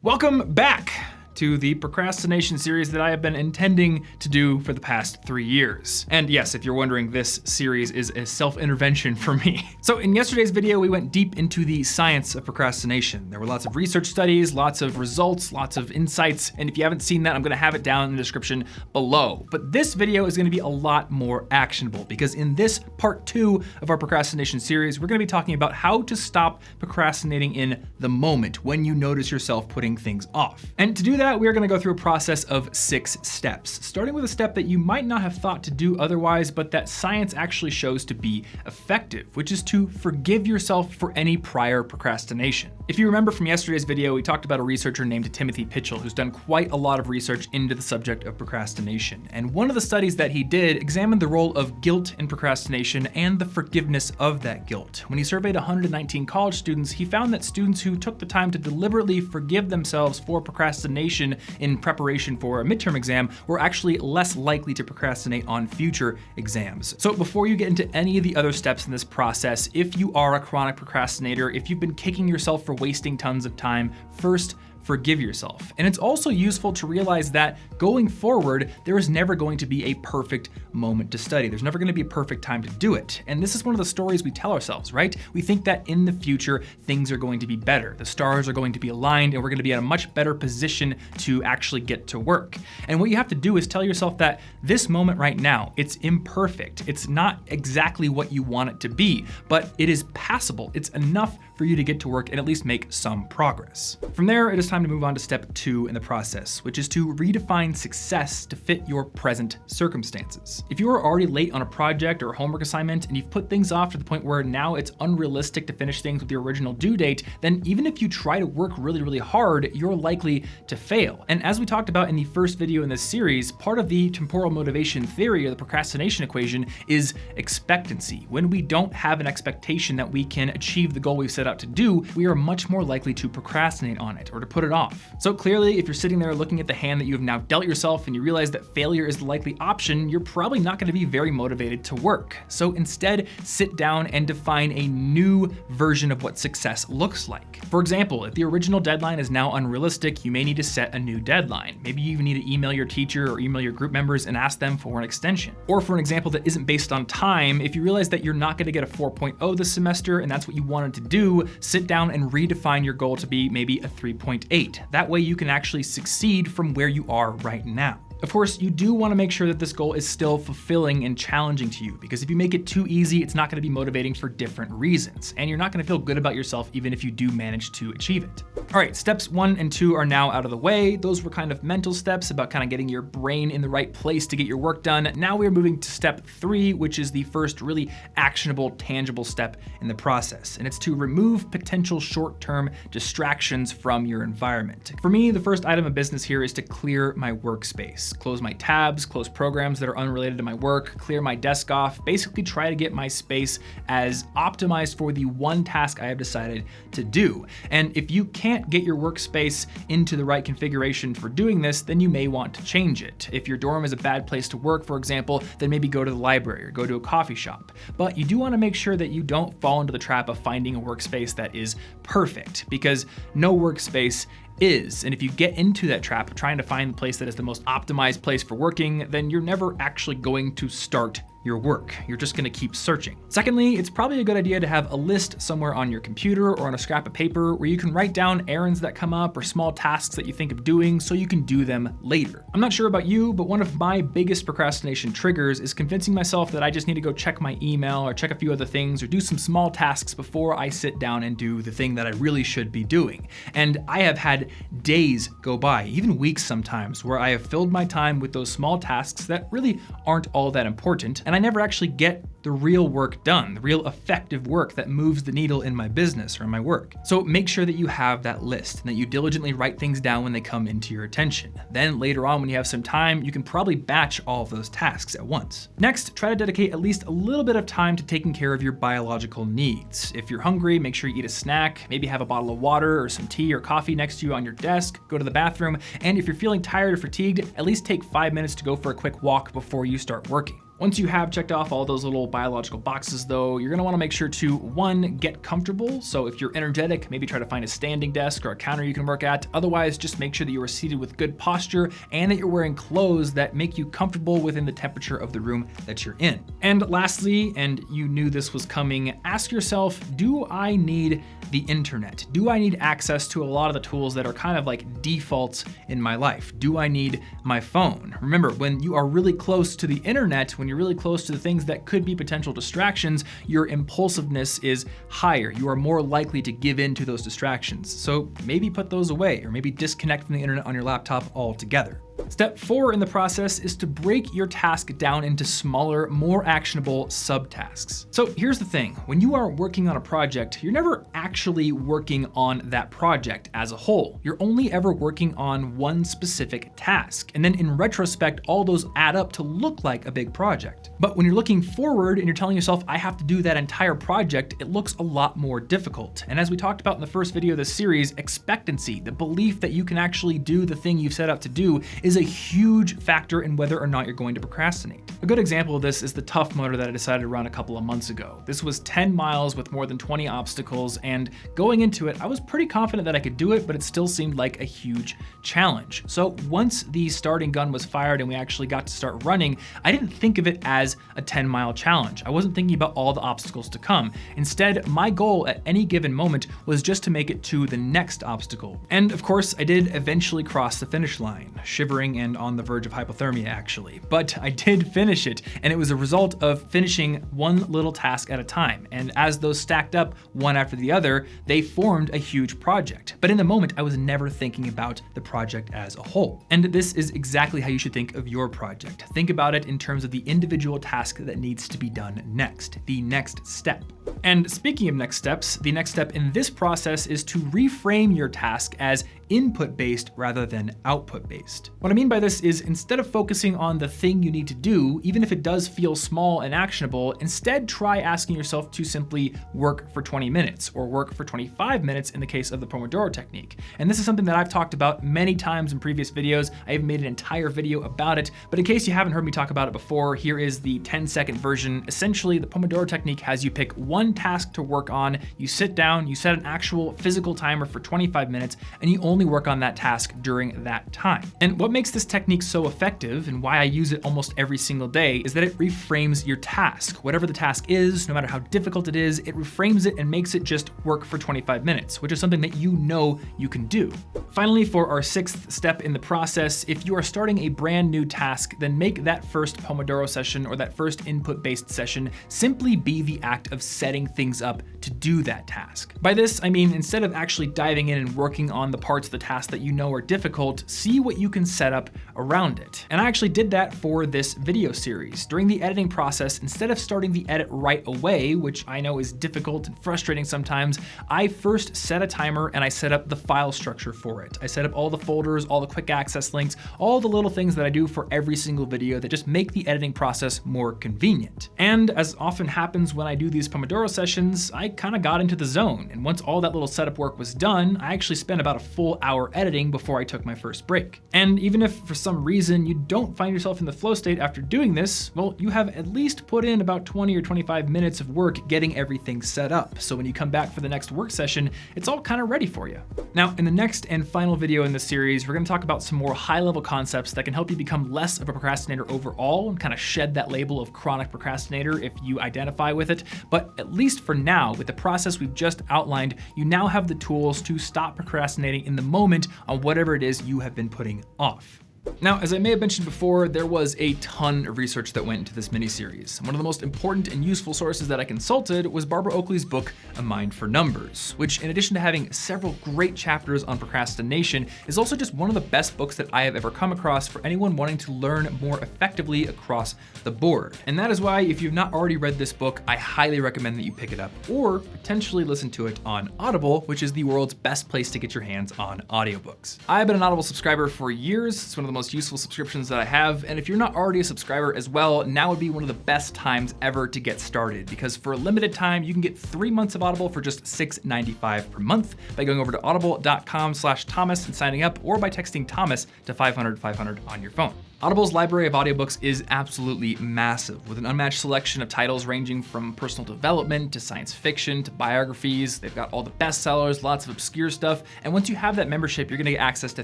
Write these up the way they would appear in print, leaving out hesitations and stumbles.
Welcome back to the procrastination series that I have been intending to do for the past 3 years. And yes, if you're wondering, this series is a self-intervention for me. So in yesterday's video, we went deep into the science of procrastination. There were lots of research studies, lots of results, lots of insights. And if you haven't seen that, I'm gonna have it down in the description below. But this video is gonna be a lot more actionable because in this part 2 of our procrastination series, we're gonna be talking about how to stop procrastinating in the moment when you notice yourself putting things off. And to do that, we are gonna go through a process of 6 steps, starting with a step that you might not have thought to do otherwise, but that science actually shows to be effective, which is to forgive yourself for any prior procrastination. If you remember from yesterday's video, we talked about a researcher named Timothy Pitchell, who's done quite a lot of research into the subject of procrastination. And one of the studies that he did examined the role of guilt in procrastination and the forgiveness of that guilt. When he surveyed 119 college students, he found that students who took the time to deliberately forgive themselves for procrastination in preparation for a midterm exam were actually less likely to procrastinate on future exams. So before you get into any of the other steps in this process, if you are a chronic procrastinator, if you've been kicking yourself for wasting tons of time, first, forgive yourself. And it's also useful to realize that going forward, there is never going to be a perfect moment to study. There's never going to be a perfect time to do it. And this is one of the stories we tell ourselves, right? We think that in the future, things are going to be better. The stars are going to be aligned and we're going to be in a much better position to actually get to work. And what you have to do is tell yourself that this moment right now, it's imperfect. It's not exactly what you want it to be, but it is passable. It's enough for you to get to work and at least make some progress. From there, it is time to move on to step 2 in the process, which is to redefine success to fit your present circumstances. If you are already late on a project or a homework assignment and you've put things off to the point where now it's unrealistic to finish things with your original due date, then even if you try to work really, really hard, you're likely to fail. And as we talked about in the first video in this series, part of the temporal motivation theory or the procrastination equation is expectancy. When we don't have an expectation that we can achieve the goal we've set out to do, we are much more likely to procrastinate on it or to put it off. So clearly, if you're sitting there looking at the hand that you have now dealt yourself and you realize that failure is the likely option, you're probably not going to be very motivated to work. So instead, sit down and define a new version of what success looks like. For example, if the original deadline is now unrealistic, you may need to set a new deadline. Maybe you even need to email your teacher or email your group members and ask them for an extension. Or for an example that isn't based on time, if you realize that you're not going to get a 4.0 this semester and that's what you wanted to do, sit down and redefine your goal to be maybe a 3.8. That way you can actually succeed from where you are right now. Of course, you do want to make sure that this goal is still fulfilling and challenging to you, because if you make it too easy, it's not going to be motivating for different reasons, and you're not going to feel good about yourself even if you do manage to achieve it. All right, steps 1 and 2 are now out of the way. Those were kind of mental steps about kind of getting your brain in the right place to get your work done. Now we're moving to step 3, which is the first really actionable, tangible step in the process, and it's to remove potential short-term distractions from your environment. For me, the first item of business here is to clear my workspace. Close my tabs, close programs that are unrelated to my work, clear my desk off, basically try to get my space as optimized for the one task I have decided to do. And if you can't get your workspace into the right configuration for doing this, then you may want to change it. If your dorm is a bad place to work, for example, then maybe go to the library or go to a coffee shop. But you do want to make sure that you don't fall into the trap of finding a workspace that is perfect, because no workspace is. And if you get into that trap of trying to find the place that is the most optimized place for working, then you're never actually going to start your work. You're just gonna keep searching. Secondly, it's probably a good idea to have a list somewhere on your computer or on a scrap of paper where you can write down errands that come up or small tasks that you think of doing so you can do them later. I'm not sure about you, but one of my biggest procrastination triggers is convincing myself that I just need to go check my email or check a few other things or do some small tasks before I sit down and do the thing that I really should be doing. And I have had days go by, even weeks sometimes, where I have filled my time with those small tasks that really aren't all that important, and I never actually get the real work done, the real effective work that moves the needle in my business or in my work. So make sure that you have that list and that you diligently write things down when they come into your attention. Then later on, when you have some time, you can probably batch all of those tasks at once. Next, try to dedicate at least a little bit of time to taking care of your biological needs. If you're hungry, make sure you eat a snack, maybe have a bottle of water or some tea or coffee next to you on your desk, go to the bathroom, and if you're feeling tired or fatigued, at least take 5 minutes to go for a quick walk before you start working. Once you have checked off all those little biological boxes though, you're gonna wanna make sure to, one, get comfortable. So if you're energetic, maybe try to find a standing desk or a counter you can work at. Otherwise, just make sure that you are seated with good posture and that you're wearing clothes that make you comfortable within the temperature of the room that you're in. And lastly, and you knew this was coming, ask yourself, do I need the internet? Do I need access to a lot of the tools that are kind of like defaults in my life? Do I need my phone? Remember, when you are really close to the internet, when you're really close to the things that could be potential distractions, your impulsiveness is higher. You are more likely to give in to those distractions. So maybe put those away, or maybe disconnect from the internet on your laptop altogether. Step 4 in the process is to break your task down into smaller, more actionable subtasks. So here's the thing, when you are working on a project, you're never actually working on that project as a whole. You're only ever working on one specific task. And then in retrospect, all those add up to look like a big project. But when you're looking forward and you're telling yourself, I have to do that entire project, it looks a lot more difficult. And as we talked about in the first video of this series, expectancy, the belief that you can actually do the thing you've set out to do, is a huge factor in whether or not you're going to procrastinate. A good example of this is the Tough Mudder that I decided to run a couple of months ago. This was 10 miles with more than 20 obstacles, and going into it, I was pretty confident that I could do it, but it still seemed like a huge challenge. So once the starting gun was fired and we actually got to start running, I didn't think of it as a 10-mile challenge. I wasn't thinking about all the obstacles to come. Instead, my goal at any given moment was just to make it to the next obstacle. And of course, I did eventually cross the finish line, shivering and on the verge of hypothermia actually. But I did finish it, and it was a result of finishing one little task at a time. And as those stacked up one after the other, they formed a huge project. But in the moment, I was never thinking about the project as a whole. And this is exactly how you should think of your project. Think about it in terms of the individual task that needs to be done next, the next step. And speaking of next steps, the next step in this process is to reframe your task as input-based rather than output-based. What I mean by this is, instead of focusing on the thing you need to do, even if it does feel small and actionable, instead try asking yourself to simply work for 20 minutes or work for 25 minutes in the case of the Pomodoro technique. And this is something that I've talked about many times in previous videos. I even made an entire video about it, but in case you haven't heard me talk about it before, here is the 10-second version. Essentially, the Pomodoro technique has you pick one task to work on, you sit down, you set an actual physical timer for 25 minutes, and you only work on that task during that time. And what makes this technique so effective, and why I use it almost every single day, is that it reframes your task. Whatever the task is, no matter how difficult it is, it reframes it and makes it just work for 25 minutes, which is something that you know you can do. Finally, for our 6th step in the process, if you are starting a brand new task, then make that first Pomodoro session or that first input-based session simply be the act of setting things up to do that task. By this, I mean, instead of actually diving in and working on the parts of the task that you know are difficult, see what you can set up around it. And I actually did that for this video series. During the editing process, instead of starting the edit right away, which I know is difficult and frustrating sometimes, I first set a timer and I set up the file structure for it. I set up all the folders, all the quick access links, all the little things that I do for every single video that just make the editing process more convenient. And as often happens when I do these Pomodoro sessions, I kind of got into the zone. And once all that little setup work was done, I actually spent about a full hour editing before I took my first break. And even if for some reason you don't find yourself in the flow state after doing this, well, you have at least put in about 20 or 25 minutes of work getting everything set up. So when you come back for the next work session, it's all kind of ready for you. Now, in the next and final video in this series, we're going to talk about some more high-level concepts that can help you become less of a procrastinator overall and kind of shed that label of chronic procrastinator if you identify with it. But at least for now, with the process we've just outlined, you now have the tools to stop procrastinating in the moment on whatever it is you have been putting off. Now, as I may have mentioned before, there was a ton of research that went into this mini-series. One of the most important and useful sources that I consulted was Barbara Oakley's book, A Mind for Numbers, which, in addition to having several great chapters on procrastination, is also just one of the best books that I have ever come across for anyone wanting to learn more effectively across the board. And that is why, if you've not already read this book, I highly recommend that you pick it up or potentially listen to it on Audible, which is the world's best place to get your hands on audiobooks. I've been an Audible subscriber for years. It's one of the most useful subscriptions that I have. And if you're not already a subscriber as well, now would be one of the best times ever to get started, because for a limited time, you can get 3 months of Audible for just $6.95 per month by going over to audible.com/Thomas and signing up, or by texting Thomas to 500-500 on your phone. Audible's library of audiobooks is absolutely massive, with an unmatched selection of titles ranging from personal development to science fiction to biographies. They've got all the bestsellers, lots of obscure stuff, and once you have that membership, you're gonna get access to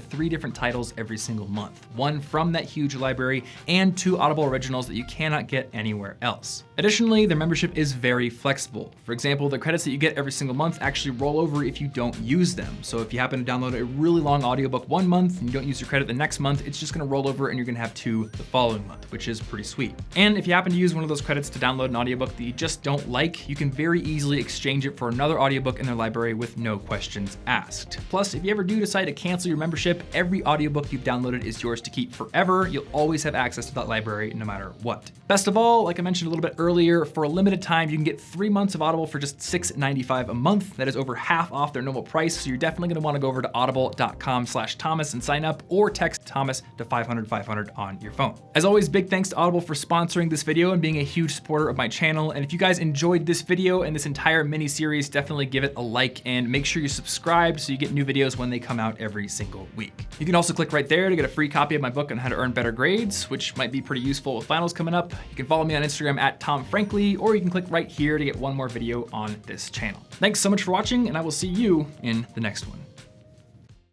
3 different titles every single month, 1 from that huge library and 2 Audible originals that you cannot get anywhere else. Additionally, their membership is very flexible. For example, the credits that you get every single month actually roll over if you don't use them. So if you happen to download a really long audiobook one month and you don't use your credit the next month, it's just gonna roll over and you're gonna have 2 the following month, which is pretty sweet. And if you happen to use one of those credits to download an audiobook that you just don't like, you can very easily exchange it for another audiobook in their library with no questions asked. Plus, if you ever do decide to cancel your membership, every audiobook you've downloaded is yours to keep forever. You'll always have access to that library no matter what. Best of all, like I mentioned a little bit earlier, for a limited time, you can get 3 months of Audible for just $6.95 a month. That is over half off their normal price, so you're definitely gonna wanna go over to audible.com/Thomas and sign up, or text Thomas to 500-500 on your phone. As always, big thanks to Audible for sponsoring this video and being a huge supporter of my channel. And if you guys enjoyed this video and this entire mini series, definitely give it a like and make sure you subscribe so you get new videos when they come out every single week. You can also click right there to get a free copy of my book on how to earn better grades, which might be pretty useful with finals coming up. You can follow me on Instagram @TomFrankly, or you can click right here to get one more video on this channel. Thanks so much for watching, and I will see you in the next one.